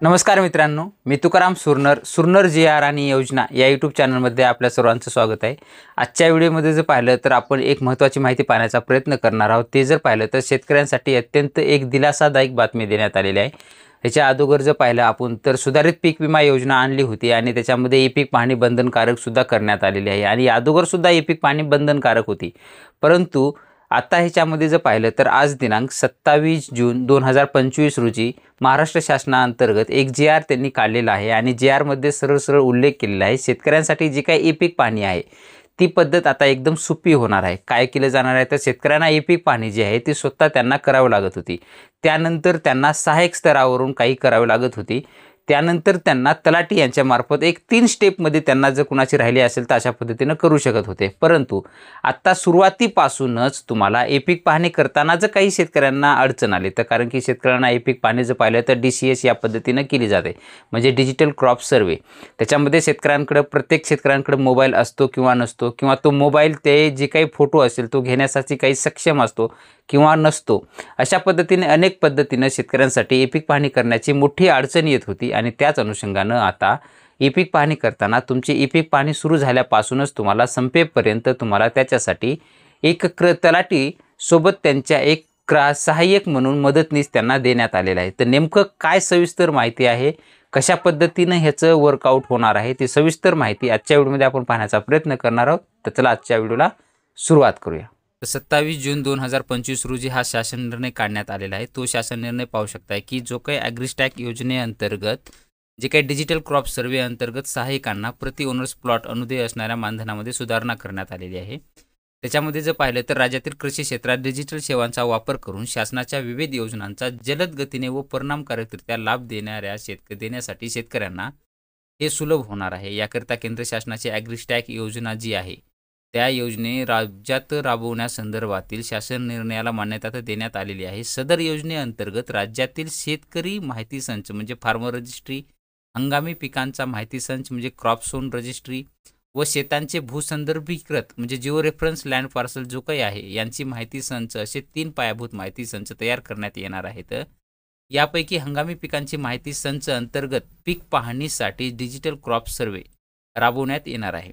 नमस्कार मित्रांनो, मी तुकाराम सुरनर जी.आर. आणि योजना या यूट्यूब चॅनलमध्ये आपल्या सर्वांचं स्वागत आहे। आजच्या व्हिडिओमध्ये जर पाहिलं तर आपण एक महत्त्वाची माहिती पाहण्याचा प्रयत्न करणार आहोत। ते जर पाहिलं तर शेतकऱ्यांसाठी अत्यंत एक दिलासादायक बातमी देण्यात आलेली आहे। याच्या अगोदर जर पाहिलं आपण तर सुधारित पीक विमा योजना आणली होती आणि त्याच्यामध्ये ई-पीक पाहणी बंधनकारक सुद्धा करण्यात आलेली आहे आणि अगोदर सुद्धा ई-पीक पाहणी बंधनकारक होती। परंतु आता ह्याच्यामध्ये जर पाहिलं तर आज दिनांक 27 जून 2025 रोजी महाराष्ट्र शासनाअंतर्गत एक जी.आर. त्यांनी काढलेला आहे आणि जी.आर.मध्ये सरळ उल्लेख केलेला आहे शेतकऱ्यांसाठी जी काही ई-पीक पाहणी आहे ती पद्धत आता एकदम सोपी होणार आहे। काय केलं जाणार आहे तर शेतकऱ्यांना ई-पीक पाहणी जी आहे ती स्वतः त्यांना करावी लागत होती, त्यानंतर त्यांना सहाय्यक स्तरावरून काही करावी लागत होती, त्यानंतर त्यांना तलाठी यांच्या मार्फत एक 3 स्टेपमध्ये त्यांना जर कुणाची राहिली असेल तर अशा पद्धतीने करू शकत होते। परंतु आता सुरुवातीपासूनच तुम्हाला ई-पीक पाहणी करताना जर काही शेतकऱ्यांना अडचण आली तर कारण की शेतकऱ्यांना ई-पीक पाहणी जर पाहिलं तर DCS या पद्धतीने केली जाते, म्हणजे डिजिटल क्रॉप सर्वे। त्याच्यामध्ये शेतकऱ्यांकडे प्रत्येक शेतकऱ्यांकडे मोबाईल असतो किंवा नसतो, किंवा तो मोबाईल ते जे काही फोटो असेल तो घेण्यासाठी काही सक्षम असतो किंवा नसतो। अशा पद्धतीने अनेक पद्धतीने शेतकऱ्यांसाठी ई-पीक पाहणी करण्याची मोठी अडचण येत होती आणि त्याच अनुषंगाने आता ई-पीक पाहणी करताना तुमची ई-पीक पाहणी सुरू झाल्यापासूनच तुम्हाला संपेपर्यंत तुम्हाला त्याच्यासाठी एक तलाठी सोबत त्यांच्या एक सहाय्यक म्हणून मदतनीस त्यांना देण्यात आलेला आहे। तर नेमकं काय सविस्तर माहिती आहे, कशा पद्धतीने ह्याचं वर्कआउट होणार आहे ती सविस्तर माहिती आजच्या व्हिडिओमध्ये आपण पाहण्याचा प्रयत्न करणार आहोत। तर चला आजच्या व्हिडिओला सुरुवात करूया। 27 जून 2025 रोजी हा शासन निर्णय काढण्यात आलेला आहे। तो शासन निर्णय पाहू शकताय की जो काही ॲग्रिस्टॅक योजनेअंतर्गत जे काही डिजिटल क्रॉप सर्वे अंतर्गत सहाय्यकांना प्रति ओनर्स प्लॉट अनुदेय असणाऱ्या मानधनामध्ये सुधारणा करण्यात आलेली आहे। त्याच्यामध्ये जर पाहिलं तर राज्यातील कृषी क्षेत्रात डिजिटल सेवांचा वापर करून शासनाच्या विविध योजनांचा जलद गतीने व परिणामकारकरित्या लाभ देण्यासाठी शेतकऱ्यांना हे सुलभ होणार आहे। याकरिता केंद्र शासनाची ॲग्रिस्टॅक योजना जी आहे त्या योजने राज्यात राबवण्यासंदर्भातील शासन निर्णयाला मान्यता देण्यात आलेली आहे। सदर योजनेअंतर्गत राज्यातील शेतकरी माहिती संच म्हणजे फार्मर रजिस्ट्री, हंगामी पिकांचा माहिती संच म्हणजे क्रॉप झोन रजिस्ट्री व शेतांचे भूसंदर्भीकृत म्हणजे जिओ रेफरन्स लँड पार्सल जो काही आहे यांची माहिती संच असे 3 पायाभूत माहिती संच तयार करण्यात येणार आहेत। यापैकी हंगामी पिकांची माहिती संच अंतर्गत पीक पाहणीसाठी डिजिटल क्रॉप सर्वे राबवण्यात येणार आहे।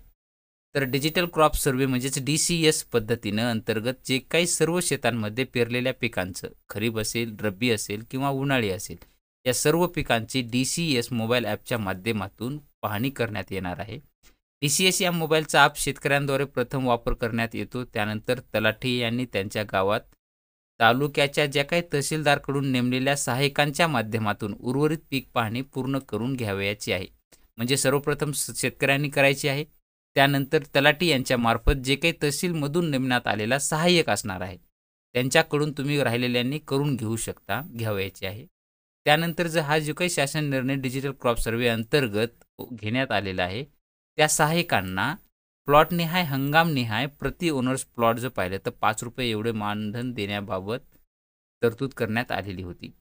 तर डिजिटल क्रॉप सर्वे म्हणजेच DCS पद्धतीने अंतर्गत जे काही सर्व शेतांमध्ये पेरलेल्या पिकांचं खरीप असेल, रब्बी असेल किंवा उन्हाळी असेल या सर्व पिकांची DCS मोबाईल ॲपच्या माध्यमातून पाहणी करण्यात येणार आहे। DCS या मोबाईलचा ॲप शेतकऱ्यांद्वारे प्रथम वापर करण्यात येतो, त्यानंतर तलाठी यांनी त्यांच्या गावात तालुक्याच्या ज्या काही तहसीलदारकडून नेमलेल्या सहाय्यकांच्या माध्यमातून उर्वरित पीक पाहणी पूर्ण करून घ्यावयाची आहे। म्हणजे सर्वप्रथम शेतकऱ्यांनी करायची आहे, त्यानंतर तलाठी यांच्या मार्फत जे काही तहसीलमधून नेमण्यात आलेला सहाय्यक असणार आहे त्यांच्याकडून तुम्ही राहिलेल्यांनी करून घ्यावयाची आहे। त्यानंतर जर हा जो काही शासन निर्णय डिजिटल क्रॉप सर्वे अंतर्गत घेण्यात आलेला आहे त्या सहाय्यकांना प्लॉटनिहाय हंगामनिहाय प्रति ओनर्स प्लॉट जर पाहिलं तर 5 रुपये एवढे मानधन देण्याबाबत तरतूद करण्यात आलेली होती।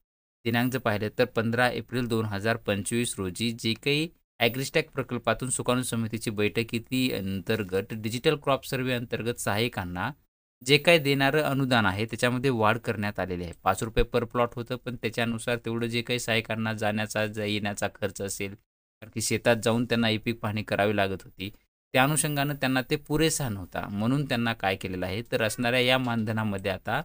दिनांक जर पाहिलं तर 15 एप्रिल 2025 रोजी जे काही ॲग्रिस्टॅक प्रकल्पातून सुकाणू समितीची बैठकीती अंतर्गत डिजिटल क्रॉप सर्वे अंतर्गत सहाय्यकांना जे काही देणारं अनुदान आहे त्याच्यामध्ये वाढ करण्यात आलेली आहे। 5 रुपये पर प्लॉट होतं, पण त्याच्यानुसार तेवढं जे काही सहाय्यकांना येण्याचा खर्च असेल, कारण की शेतात जाऊन त्यांना ई-पीक पाहणी करावी लागत होती, त्या अनुषंगानं त्यांना ते पुरेसा नव्हता, म्हणून त्यांना काय केलेलं आहे तर असणाऱ्या या मानधनामध्ये आता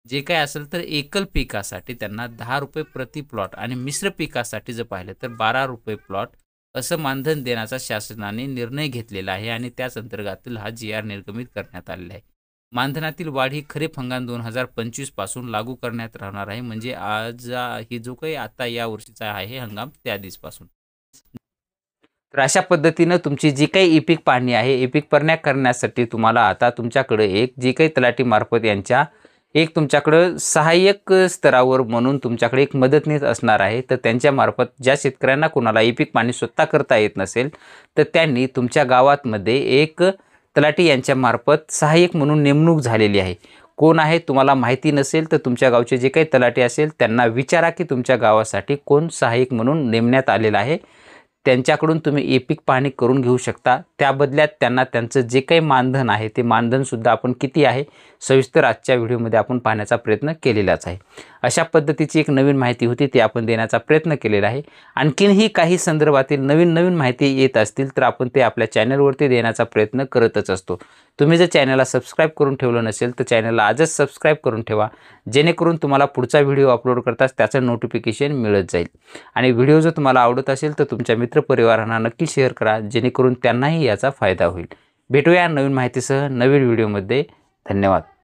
जे काही असेल तर एकल पिकासाठी त्यांना 10 रुपये प्रति प्लॉट आणि मिश्र पिकासाठी जर पाहिलं तर 12 रुपये प्लॉट असं मानधन देण्याचा शासनाने निर्णय घेतलेला आहे आणि त्याच अंतर्गत हा जी.आर. निर्गमित करण्यात आलेला आहे। मानधनातील वाढ ही खरीप हंगाम 2025 पासून लागू करण्यात राहणार आहे, म्हणजे आज ही जो काही आता या वर्षीचा आहे हंगाम त्या दिवसापासून। तर अशा पद्धतीने तुमची जी काही ई-पीक पाहणी आहे ई-पीक पाहणी करण्यासाठी तुम्हाला आता तुमच्याकडे एक जी काही तलाठी मार्फत यांच्या एक तुमच्याकडे सहाय्यक स्तरावर म्हणून तुमच्याकडे एक मदतनीस असणार आहे। तर त्यांच्या मार्फत ज्या शेतकऱ्यांना कोणाला ई-पीक पाहणी स्वतः करता येत नसेल तर त्यांनी तुमच्या गावामध्ये एक तलाठी यांच्या मार्फत सहाय्यक म्हणून नेमणूक झालेली आहे। कोण आहे तुम्हाला माहिती नसेल तर तुमच्या गावचे जे काही तलाठी असेल त्यांना विचारा की तुमच्या गावासाठी कोण सहाय्यक म्हणून नेमण्यात आलेला आहे। त्यांच्याकडून तुम्ही एपिक पाहणी करून घेऊ शकता। त्या बदल्यात त्यांना त्यांचं जे काही मानधन आहे ते मानधनसुद्धा आपण किती आहे सविस्तर आजच्या व्हिडिओमध्ये आपण पाहण्याचा प्रयत्न केलेलाच आहे। अशा पद्धतीची एक नवीन माहिती होती ती आपण देण्याचा प्रयत्न केलेला आहे। आणखीनही काही संदर्भातील नवीन माहिती येत असतील तर आपण ते आपल्या चॅनलवरती देण्याचा प्रयत्न करतच असतो। तुम्ही जर चॅनलला सबस्क्राईब करून ठेवलं नसेल तर चॅनलला आजच सबस्क्राईब करून ठेवा, जेणेकरून तुम्हाला पुढचा व्हिडिओ अपलोड करताच त्याचं नोटिफिकेशन मिळत जाईल। आणि व्हिडिओ जर तुम्हाला आवडत असेल तर तुमच्या मित्रपरिवारांना नक्की शेअर करा, जेणेकरून त्यांनाही याचा फायदा होईल। भेटूया नवीन माहितीसह नवीन व्हिडिओमध्ये। धन्यवाद।